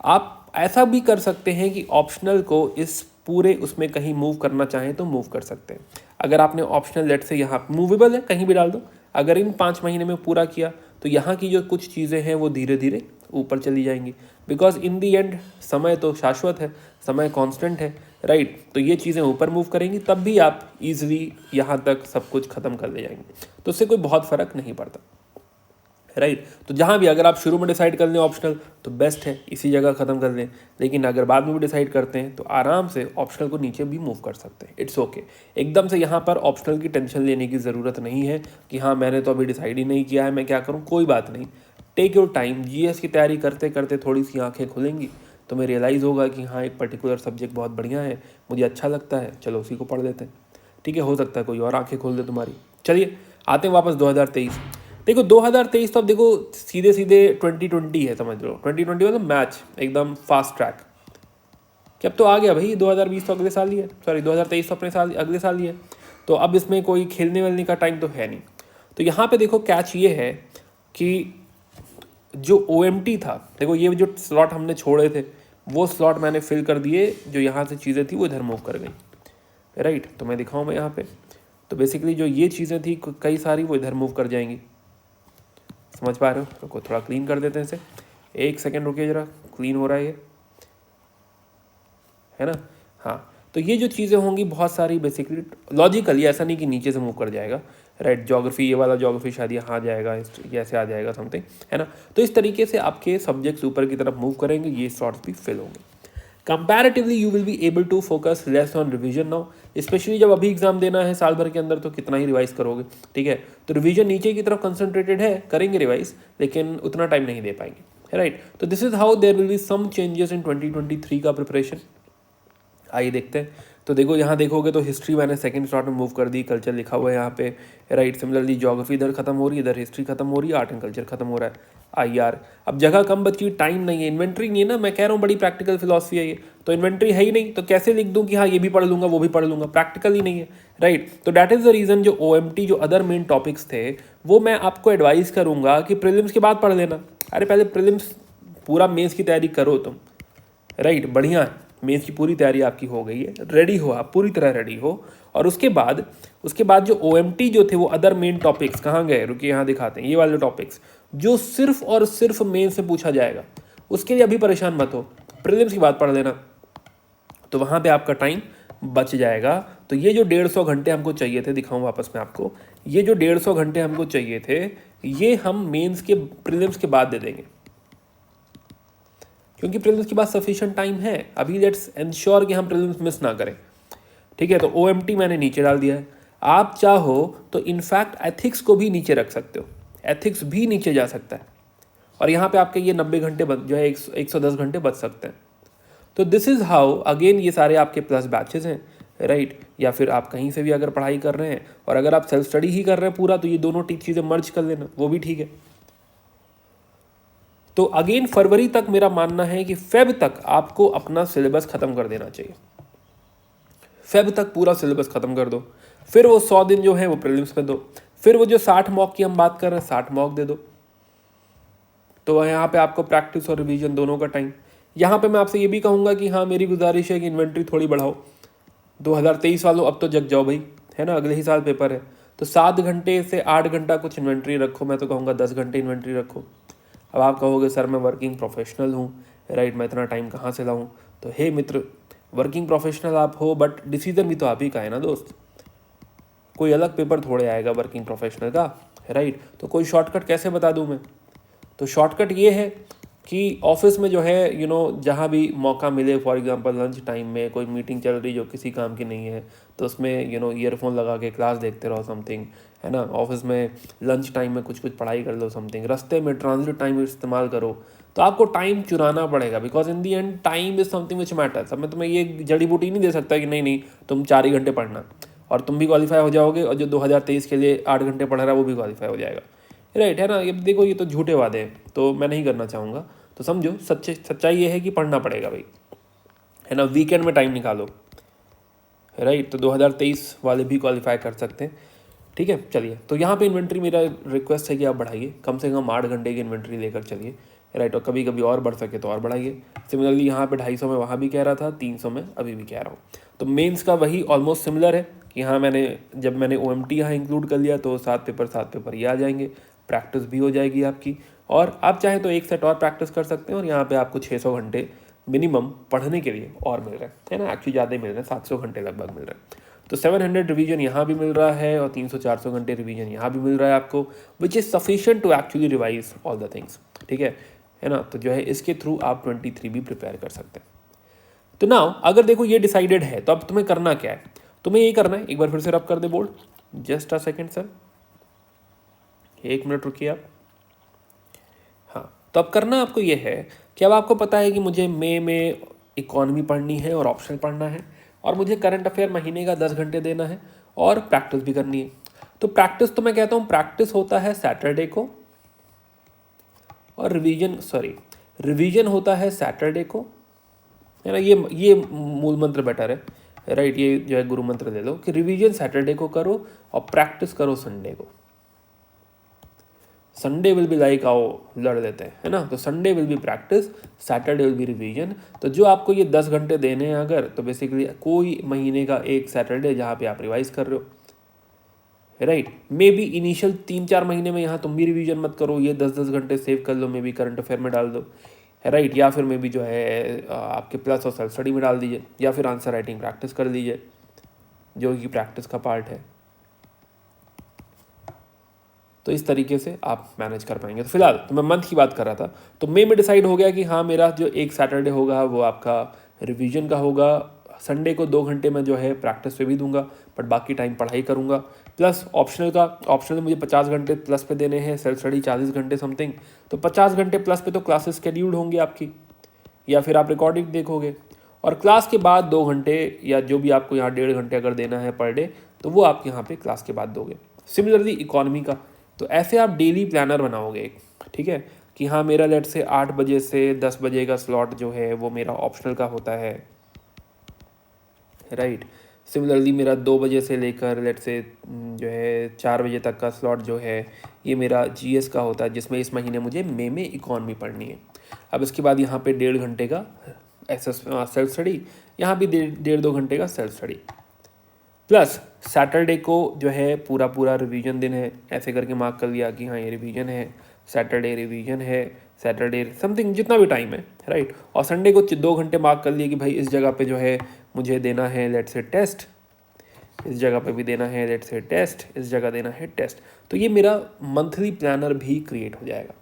आप ऐसा भी कर सकते हैं कि ऑप्शनल को इस पूरे उसमें कहीं मूव करना चाहें तो मूव कर सकते हैं। अगर आपने ऑप्शनल लेट से यहाँ मूवेबल है कहीं भी डाल दो, अगर इन 5 महीने में पूरा किया तो यहाँ की जो कुछ चीज़ें हैं वो धीरे धीरे ऊपर चली जाएंगी, बिकॉज इन दी एंड समय तो शाश्वत है, समय कांस्टेंट है, राइट। तो ये चीज़ें ऊपर मूव करेंगी तब भी आप इजीली यहाँ तक सब कुछ ख़त्म कर ले जाएंगे, तो उससे कोई बहुत फ़र्क नहीं पड़ता, राइट। तो जहाँ भी अगर आप शुरू में डिसाइड कर लें ऑप्शनल तो बेस्ट है, इसी जगह ख़त्म कर लें। लेकिन अगर बाद में भी डिसाइड करते हैं तो आराम से ऑप्शनल को नीचे भी मूव कर सकते हैं, इट्स ओके। एकदम से यहाँ पर ऑप्शनल की टेंशन लेने की ज़रूरत नहीं है कि हाँ मैंने तो अभी डिसाइड ही नहीं किया है, मैं क्या करूँ। कोई बात नहीं, टेक योर टाइम। जीएस की तैयारी करते करते थोड़ी सी आँखें खुलेंगी, तुम्हें रियलाइज़ होगा कि हाँ एक पर्टिकुलर सब्जेक्ट बहुत बढ़िया है, मुझे अच्छा लगता है, चलो उसी को पढ़ लेते हैं। ठीक है, हो सकता है कोई और आंखें खोल दे तुम्हारी। चलिए आते हैं वापस 2023। देखो 2023 तो अब देखो सीधे सीधे 2020 है, समझ लो 2020 मतलब मैच एकदम फास्ट ट्रैक कि अब तो आ गया भाई। 2020 तो अगले साल ही है, सॉरी 2023 तो अपने साल अगले साल ही है। तो अब इसमें कोई खेलने वेलने का टाइम तो है नहीं। तो यहाँ पे देखो कैच ये है कि जो OMT था, देखो ये जो स्लॉट हमने छोड़े थे वो स्लॉट मैंने फिल कर दिए, जो यहाँ से चीज़ें थी वो इधर मूव कर गई, राइट। तो मैं दिखाऊँ मैं यहाँ पे, तो बेसिकली जो ये चीज़ें थी कई सारी वो इधर मूव कर जाएंगी, समझ पा रहे हो। रुको थोड़ा क्लीन कर देते हैं इसे, एक सेकेंड रुकिए ज़रा, क्लीन हो रहा है ये, है ना। हाँ, तो ये जो चीज़ें होंगी बहुत सारी बेसिकली लॉजिकली, ऐसा नहीं कि नीचे से मूव कर जाएगा, राइट। ज्योग्राफी, ये वाला ज्योग्राफी शायद यहाँ आ जाएगा, ऐसे आ जाएगा समथिंग, है ना। तो इस तरीके से आपके सब्जेक्ट्स ऊपर की तरफ मूव करेंगे, ये शॉर्ट्स भी फिल होंगे। Comparatively you will be able to focus less on revision now, specially जब अभी एग्जाम देना है साल भर के अंदर, तो कितना ही रिवाइज करोगे, ठीक है। तो रिवीजन नीचे की तरफ कंसंट्रेटेड है, करेंगे रिवाइज, लेकिन उतना टाइम नहीं दे पाएंगे, राइट। तो this is how there will be some changes in 2023 का प्रिपरेशन। आइए देखते हैं। तो देखो यहाँ देखोगे तो हिस्ट्री मैंने सेकंड स्लॉट में मूव कर दी, कल्चर लिखा हुआ है यहाँ पे, राइट। सिमिलरली ज्योग्राफी इधर खत्म हो रही है, इधर हिस्ट्री खत्म हो रही है, आर्ट एंड कल्चर खत्म हो रहा है। IR, अब जगह कम बची, टाइम नहीं है, इन्वेंट्री नहीं है ना, मैं कह रहा हूँ बड़ी प्रैक्टिकल फिलॉसफी है ये। तो इन्वेंट्री है ही नहीं, तो कैसे लिख दूँ कि हाँ ये भी पढ़ लूँगा वो भी पढ़ लूँगा, प्रैक्टिकल ही नहीं है, राइट। तो डैट इज़ द रीज़न जो OMT जो अदर मेन टॉपिक्स थे वो मैं आपको एडवाइस करूँगा कि प्रीलिम्स के बाद पढ़ लेना। अरे पहले प्रीलिम्स पूरा मेंस की तैयारी करो तुम, राइट, बढ़िया है। मेंस की पूरी तैयारी आपकी हो गई है, रेडी हो आप, पूरी तरह रेडी हो। और उसके बाद जो OMT जो थे वो अदर मेन टॉपिक्स कहाँ गए, रुकिए यहाँ दिखाते हैं, ये वाले टॉपिक्स जो सिर्फ और सिर्फ मेन से पूछा जाएगा, उसके लिए अभी परेशान मत हो, प्रीलिम्स की बात पढ़ लेना, तो वहाँ पे आपका टाइम बच जाएगा। तो ये जो 150 घंटे हमको चाहिए थे, दिखाऊँ वापस मैं आपको, ये जो 150 घंटे हमको चाहिए थे ये हम मेंस के प्रीलिम्स के बाद दे देंगे, क्योंकि प्रीलिम्स के बाद सफिशिएंट टाइम है। अभी लेट्स इंश्योर कि हम प्रीलिम्स मिस ना करें, ठीक है। तो OMT मैंने नीचे डाल दिया है। आप चाहो तो इनफैक्ट एथिक्स को भी नीचे रख सकते हो, एथिक्स भी नीचे जा सकता है, और यहाँ पे आपके ये 90 घंटे जो है 110 घंटे बच सकते हैं। तो दिस इज़ हाउ, अगेन ये सारे आपके प्लस बैचेस हैं, राइट। या फिर आप कहीं से भी अगर पढ़ाई कर रहे हैं, और अगर आप सेल्फ स्टडी ही कर रहे हैं पूरा, तो ये दोनों चीज़ें मर्ज कर लेना, वो भी ठीक है। तो अगेन फरवरी तक मेरा मानना है कि फेब तक आपको अपना सिलेबस ख़त्म कर देना चाहिए, फेब तक पूरा सिलेबस ख़त्म कर दो। फिर वो 100 दिन जो है वो प्रीलिम्स में दो, फिर वो जो 60 मॉक की हम बात कर रहे हैं 60 मॉक दे दो। तो यहाँ पे आपको प्रैक्टिस और रिवीजन दोनों का टाइम। यहाँ पे मैं आपसे ये भी कहूँगा कि हाँ मेरी गुजारिश है कि इन्वेंट्री थोड़ी बढ़ाओ। 2023 वालों अब तो जग जाओ भाई, है ना, अगले ही साल पेपर है। तो 7 घंटे से 8 घंटा कुछ इन्वेंट्री रखो, मैं तो कहूँगा 10 घंटे इन्वेंट्री रखो। अब आप कहोगे सर मैं वर्किंग प्रोफेशनल हूँ, राइट, मैं इतना टाइम कहाँ से लाऊँ। तो हे मित्र, वर्किंग प्रोफेशनल आप हो, बट डिसीजन भी तो आप ही का है ना दोस्त, कोई अलग पेपर थोड़े आएगा वर्किंग प्रोफेशनल का, राइट। तो कोई शॉर्टकट कैसे बता दूँ मैं। तो शॉर्टकट ये है कि ऑफिस में जो है जहाँ भी मौका मिले, फॉर एग्जांपल लंच टाइम में कोई मीटिंग चल रही जो किसी काम की नहीं है, तो उसमें ईयरफोन लगा के क्लास देखते रहो समथिंग, है ना। ऑफिस में लंच टाइम में कुछ पढ़ाई कर लो समथिंग, रास्ते में ट्रांजिट टाइम इस्तेमाल करो। तो आपको टाइम चुराना पड़ेगा, because in the and time is something which matters. अब मैं तुम्हें ये जड़ी बूटी नहीं दे सकता कि नहीं तुम 4 ही घंटे पढ़ना और तुम भी क्वालिफाई हो जाओगे, और जो 2023 के लिए 8 घंटे पढ़ रहा है वो भी क्वालिफाई हो जाएगा, राइट, है ना। ये देखो ये तो झूठे वादे हैं, तो मैं नहीं करना चाहूँगा। तो समझो सच्चाई ये है कि पढ़ना पड़ेगा भाई, है ना, वीकेंड में टाइम निकालो, राइट। तो 2023 वाले भी क्वालिफाई कर सकते हैं, ठीक है। चलिए, तो यहाँ पे इन्वेंट्री मेरा रिक्वेस्ट है कि आप बढ़ाइए, कम से कम 8 घंटे की इन्वेंट्री लेकर चलिए, राइट। और कभी कभी और बढ़ सके तो और बढ़ाइए। सिमिलरली यहाँ पे 250 में वहाँ भी कह रहा था, 300 में अभी भी कह रहा हूँ। तो मेंस का वही ऑलमोस्ट सिमिलर है कि यहाँ जब मैंने OMT यहाँ इंक्लूड कर लिया तो 7 पेपर ये आ जाएंगे, प्रैक्टिस भी हो जाएगी आपकी। और आप चाहें तो एक सेट और प्रैक्टिस कर सकते हैं, और यहाँ पे आपको 600 घंटे मिनिमम पढ़ने के लिए और मिल रहे हैं, है ना। एक्चुअली ज़्यादा ही मिल रहे हैं, 700 घंटे लगभग मिल रहे हैं। तो 700 रिवीजन यहाँ भी मिल रहा है और 300-400 घंटे रिवीजन यहाँ भी मिल रहा है आपको, which is sufficient to actually revise all the things. ठीक है ना। तो जो है इसके थ्रू आप 23 भी प्रिपेयर कर सकते हैं। तो नाउ अगर देखो ये डिसाइडेड है तो अब तुम्हें करना क्या है, तुम्हें ये करना है, एक बार फिर से रब कर दे board, just a second sir, 1 minute रुकिए आप। हाँ, तो अब करना आपको ये है कि अब आपको पता है कि मुझे मई में इकोनॉमी पढ़नी है और ऑप्शनल पढ़ना है, और मुझे करंट अफेयर महीने का 10 घंटे देना है और प्रैक्टिस भी करनी है। तो प्रैक्टिस तो मैं कहता हूँ प्रैक्टिस होता है सैटरडे को, और रिवीजन होता है सैटरडे को, है ना। ये मूल मंत्र बेटर है, राइट। ये जो है गुरु मंत्र ले लो कि रिवीजन सैटरडे को करो और प्रैक्टिस करो संडे को। संडे विल बी लाइक आओ लड़ लेते हैं, है ना। तो Sunday will be practice, Saturday will be revision. तो जो आपको ये 10 घंटे देने हैं अगर, तो बेसिकली कोई महीने का एक सैटरडे जहाँ पे आप रिवाइज कर रहे हो, राइट। मे बी इनिशियल 3-4 महीने में यहाँ तुम भी रिवीजन मत करो, ये 10-10 घंटे सेव कर लो, मे बी करंट अफेयर में डाल दो, राइट। या फिर मे बी जो है आपके प्लस और सेल्फ स्टडी में डाल दीजिए, या फिर आंसर राइटिंग प्रैक्टिस कर लीजिए जो कि प्रैक्टिस का पार्ट है। तो इस तरीके से आप मैनेज कर पाएंगे। तो फिलहाल तो मैं मंथ की बात कर रहा था, तो मई में डिसाइड हो गया कि हाँ मेरा जो एक सैटरडे होगा वो आपका रिवीजन का होगा, संडे को 2 घंटे में जो है प्रैक्टिस पे भी दूंगा, बट बाकी टाइम पढ़ाई करूंगा। प्लस ऑप्शनल मुझे 50 घंटे प्लस पे देने हैं, सेल्फ स्टडी 40 घंटे समथिंग, तो 50 घंटे प्लस पे तो क्लासेस शेड्यूल्ड होंगी आपकी, या फिर आप रिकॉर्डिंग देखोगे, और क्लास के बाद 2 घंटे या जो भी आपको यहाँ 1.5 घंटे अगर देना है पर डे, तो वो आप यहाँ पे क्लास के बाद दोगे। सिमिलरली इकोनॉमी का, तो ऐसे आप डेली प्लानर बनाओगे एक, ठीक है, कि हाँ मेरा लेट से 8 बजे से 10 बजे का स्लॉट जो है वो मेरा ऑप्शनल का होता है, राइट। सिमिलरली मेरा 2 बजे से लेकर लेट से जो है 4 बजे तक का स्लॉट जो है ये मेरा जीएस का होता है, जिसमें इस महीने मुझे मई में इकोनॉमी पढ़नी है। अब इसके बाद यहाँ पे 1.5 घंटे का सेल्फ स्टडी, यहाँ भी 1.5-2 घंटे का सेल्फ स्टडी, प्लस सैटरडे को जो है पूरा रिवीजन दिन है, ऐसे करके मार्क कर लिया कि हाँ ये रिवीजन है, सैटरडे रिवीजन है, सैटरडे समथिंग जितना भी टाइम है, राइट। और संडे को 2 घंटे मार्क कर लिए कि भाई इस जगह पे जो है मुझे देना है लेट से टेस्ट, इस जगह पे भी देना है लेट से टेस्ट, इस जगह देना है टेस्ट। तो ये मेरा मंथली प्लानर भी क्रिएट हो जाएगा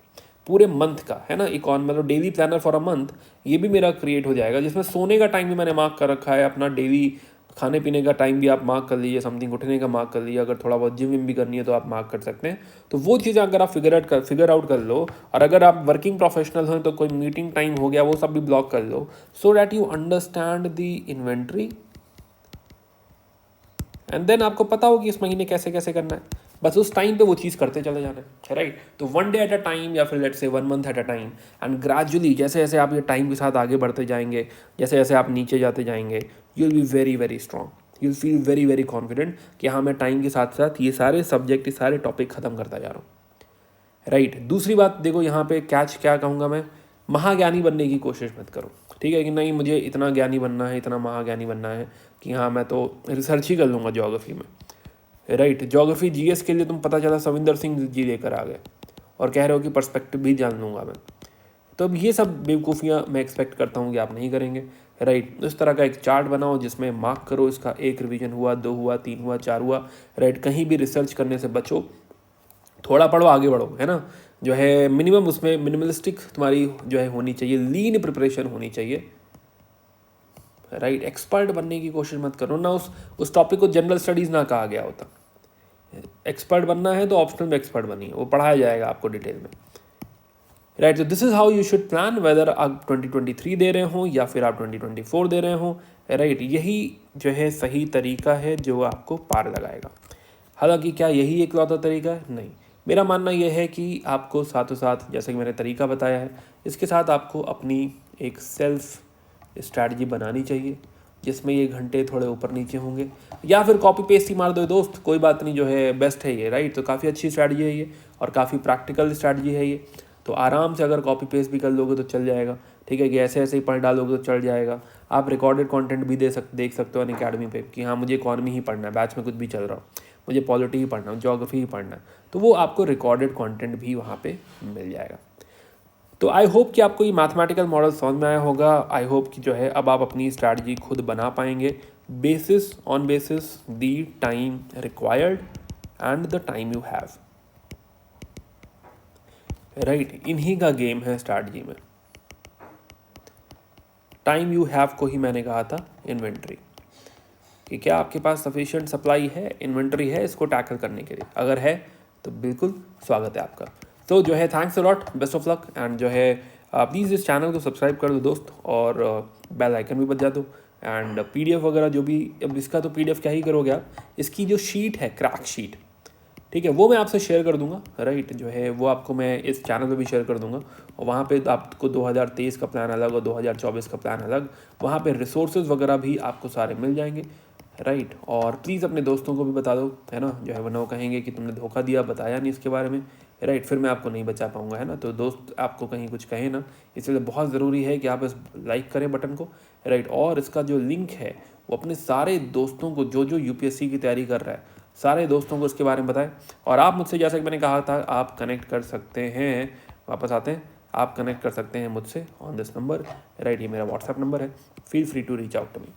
पूरे मंथ का, है ना। मतलब daily planner for a month ये भी मेरा क्रिएट हो जाएगा, जिसमें सोने का टाइम भी मैंने मार्क कर रखा है, अपना डेली खाने पीने का टाइम भी आप मार्क कर लीजिए, समथिंग उठने का मार्क कर लीजिए, अगर थोड़ा बहुत जिम विम भी करनी है तो आप मार्क कर सकते हैं। तो वो चीज़ें अगर आप फिगर आउट कर लो, और अगर आप वर्किंग प्रोफेशनल हो तो कोई मीटिंग टाइम हो गया वो सब भी ब्लॉक कर लो, so that you understand the inventory, and then आपको पता हो कि इस महीने कैसे कैसे करना है, बस उस टाइम पे वो चीज़ करते चले जाना है, राइट। तो 1 डे एट अ टाइम, या फिर let's say 1 month at a time, and gradually जैसे जैसे आप ये टाइम के साथ आगे बढ़ते जाएंगे, जैसे जैसे आप नीचे जाते जाएंगे, you will be very very strong, you will feel very very confident कि हाँ मैं टाइम के साथ साथ ये सारे सब्जेक्ट, ये सारे टॉपिक ख़त्म करता जा रहा हूँ, राइट। दूसरी बात देखो यहाँ पे कैच क्या कहूँगा मैं, महाज्ञानी बनने की कोशिश मत करो, ठीक है, कि नहीं मुझे इतना ज्ञानी बनना है, इतना महाज्ञानी बनना है कि हाँ मैं तो रिसर्च ही कर लूँगा ज्योग्राफी में, राइट। ज्योग्राफी जीएस के लिए तुम पता चला सविंदर सिंह जी लेकर आ गए और कह रहे हो कि पर्सपेक्टिव भी जान लूँगा मैं। तो अब ये सब बेवकूफ़ियाँ मैं एक्सपेक्ट करता हूँ कि आप नहीं करेंगे, राइट। इस तरह का एक चार्ट बनाओ जिसमें मार्क करो इसका 1 रिवीजन हुआ, 2 हुआ, 3 हुआ, 4 हुआ, राइट। कहीं भी रिसर्च करने से बचो, थोड़ा पढ़ो आगे बढ़ो, है ना। जो है मिनिमम उसमें मिनिमलिस्टिक तुम्हारी जो है होनी चाहिए, लीन प्रिपरेशन होनी चाहिए, राइट। एक्सपर्ट बनने की कोशिश मत करो ना, उस टॉपिक को जनरल स्टडीज़ ना कहा गया होता। एक्सपर्ट बनना है तो ऑप्शनल में एक्सपर्ट बनिए, वो पढ़ाया जाएगा आपको डिटेल में, राइट। तो this is how you should plan, whether आप 2023 दे रहे हो या फिर आप 2024 दे रहे हो, राइट। यही जो है सही तरीका है जो आपको पार लगाएगा। हालांकि क्या यही एकलौता तरीका है? नहीं, मेरा मानना यह है कि आपको साथों साथ, जैसे कि मैंने तरीका बताया है, इसके साथ आपको अपनी एक सेल्फ स्ट्रैटेजी बनानी चाहिए, जिसमें ये घंटे थोड़े ऊपर नीचे होंगे, या फिर कॉपी पेस्ट ही मार दो दोस्त, कोई बात नहीं, जो है बेस्ट है ये, राइट। तो काफ़ी अच्छी स्ट्रैटेजी है ये और काफ़ी प्रैक्टिकल स्ट्रैटेजी है ये। तो आराम से अगर कॉपी पेस्ट भी कर लोगे तो चल जाएगा, ठीक है, कि ऐसे ऐसे ही पढ़ डालोगे तो चल जाएगा। आप रिकॉर्डेड कंटेंट भी देख सकते हो अनअकैडमी पे कि हाँ मुझे इकॉनमी ही पढ़ना है, बैच में कुछ भी चल रहा हो, मुझे पॉलिटी ही पढ़ना है, ज्योग्राफी ही पढ़ना है, तो वो आपको रिकॉर्डेड कंटेंट भी वहाँ पे मिल जाएगा। तो आई होप कि आपको ये मैथमेटिकल मॉडल समझ में आया होगा। आई होप कि जो है अब आप अपनी स्ट्रैटेजी खुद बना पाएंगे basis the time required and the time you have. Right इन्हीं का गेम है स्ट्रैटेजी में. टाइम यू हैव को ही मैंने कहा था इन्वेंट्री, कि क्या आपके पास सफिशिएंट सप्लाई है, इन्वेंट्री है इसको टैकल करने के लिए. अगर है तो बिल्कुल स्वागत है आपका. तो जो है thanks a lot, best of luck. And जो है प्लीज़ इस चैनल को सब्सक्राइब कर दो दोस्त, और बेल आइकन भी बजा दो. एंड PDF वगैरह जो भी, अब इसका तो PDF क्या ही करोगे आप, इसकी जो शीट है क्रैक शीट, ठीक है, वो मैं आपसे शेयर कर दूंगा. राइट जो है वो आपको मैं इस चैनल पे भी शेयर कर दूंगा. और वहाँ पे आपको 2023 का प्लान अलग और 2024 का प्लान अलग, वहाँ पे रिसोर्सेज वगैरह भी आपको सारे मिल जाएंगे. राइट और प्लीज़ अपने दोस्तों को भी बता दो, है ना, जो है वो ना कहेंगे कि तुमने धोखा दिया, बताया नहीं इसके बारे में. राइट फिर मैं आपको नहीं बचा पाऊंगा, है ना. तो दोस्त आपको कहीं कुछ कहे ना, इसलिए बहुत ज़रूरी है कि आप इस लाइक करें बटन को. राइट और इसका जो लिंक है वो अपने सारे दोस्तों को, जो UPSC की तैयारी कर रहा है, सारे दोस्तों को इसके बारे में बताएं. और आप मुझसे, जैसा कि मैंने कहा था, आप कनेक्ट कर सकते हैं, वापस आते हैं, आप कनेक्ट कर सकते हैं मुझसे ऑन दिस नंबर. राइट ये मेरा व्हाट्सएप नंबर है, feel free to reach out to me.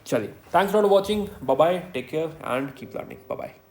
चलिए, thanks for watching, bye bye, take care and keep learning. Bye bye.